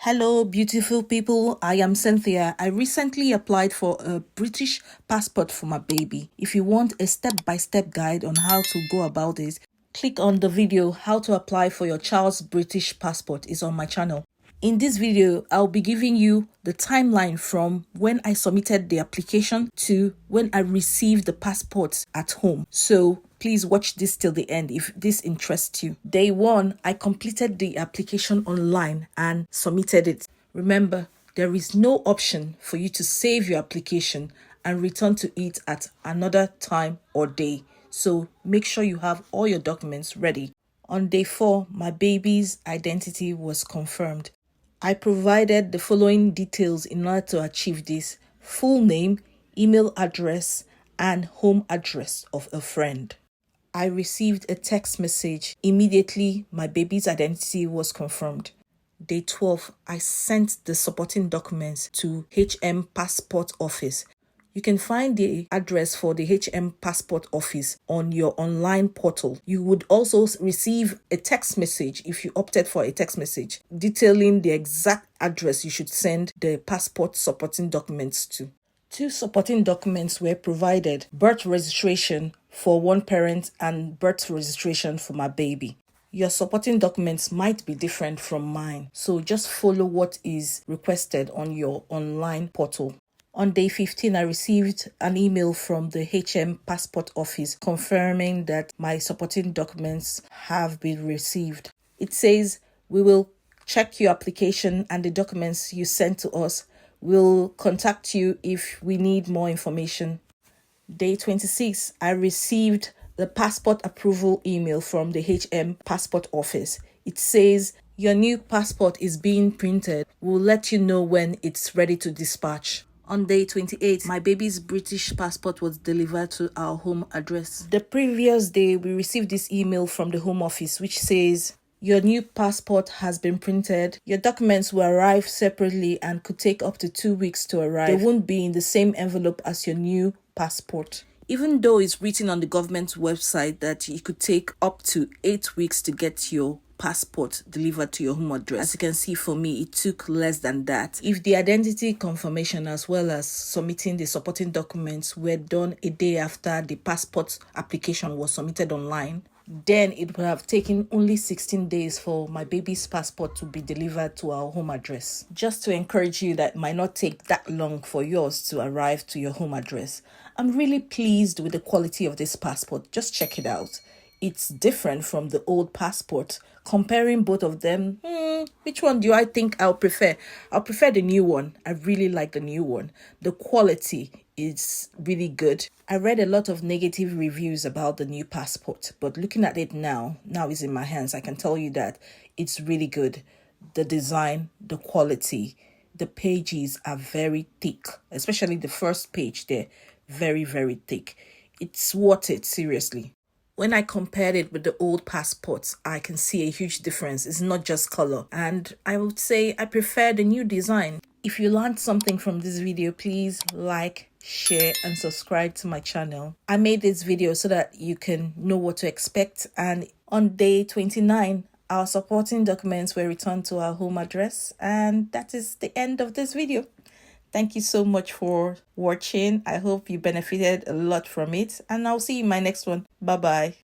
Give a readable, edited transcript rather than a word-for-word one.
Hello, beautiful people. I am Cynthia. I recently applied for a British passport for my baby. If you want a step-by-step guide on how to go about this, click on the video How to Apply for Your Child's British Passport is on my channel. In this video, I'll be giving you the timeline from when I submitted the application to when I received the passport at home. So please watch this till the end if this interests you. Day 1, I completed the application online and submitted it. Remember, there is no option for you to save your application and return to it at another time or day. So make sure you have all your documents ready. On day 4, my baby's identity was confirmed. I provided the following details in order to achieve this: full name, email address, and home address of a friend. I received a text message. Immediately, my baby's identity was confirmed. Day 12, I sent the supporting documents to HM Passport Office. You can find the address for the HM Passport Office on your online portal. You would also receive a text message if you opted for a text message detailing the exact address you should send the passport supporting documents to. 2 supporting documents were provided: birth registration for one parent and birth registration for my baby. Your supporting documents might be different from mine, so just follow what is requested on your online portal. On day 15, I received an email from the HM Passport Office confirming that my supporting documents have been received. It says, "We will check your application and the documents you sent to us. We'll contact you if we need more information." Day 26, I received the passport approval email from the HM Passport Office. It says, "Your new passport is being printed. We'll let you know when it's ready to dispatch." On day 28, my baby's British passport was delivered to our home address. The previous day, we received this email from the Home Office which says, "Your new passport has been printed. Your documents will arrive separately and could take up to 2 weeks to arrive. They won't be in the same envelope as your new passport." Even though it's written on the government's website that it could take up to 8 weeks to get your passport delivered to your home address, as you can see, for me it took less than that. If the identity confirmation as well as submitting the supporting documents were done a day after the passport application was submitted online, then it would have taken only 16 days for my baby's passport to be delivered to our home address. Just to encourage you that it might not take that long for yours to arrive to your home address. I'm really pleased with the quality of this passport. Just check it out. It's different from the old passport. Comparing both of them, which one do I think I'll prefer? I'll prefer the new one. I really like the new one. The quality is really good. I read a lot of negative reviews about the new passport, but looking at it now it's in my hands, I can tell you that it's really good. The design, the quality, the pages are very thick, especially the first page there, very, very thick. It's worth it, seriously. When I compared it with the old passports, I can see a huge difference. It's not just color. And I would say I prefer the new design. If you learned something from this video, please like, share, and subscribe to my channel. I made this video so that you can know what to expect. And on day 29, our supporting documents were returned to our home address. And that is the end of this video. Thank you so much for watching. I hope you benefited a lot from it, and I'll see you in my next one. Bye-bye.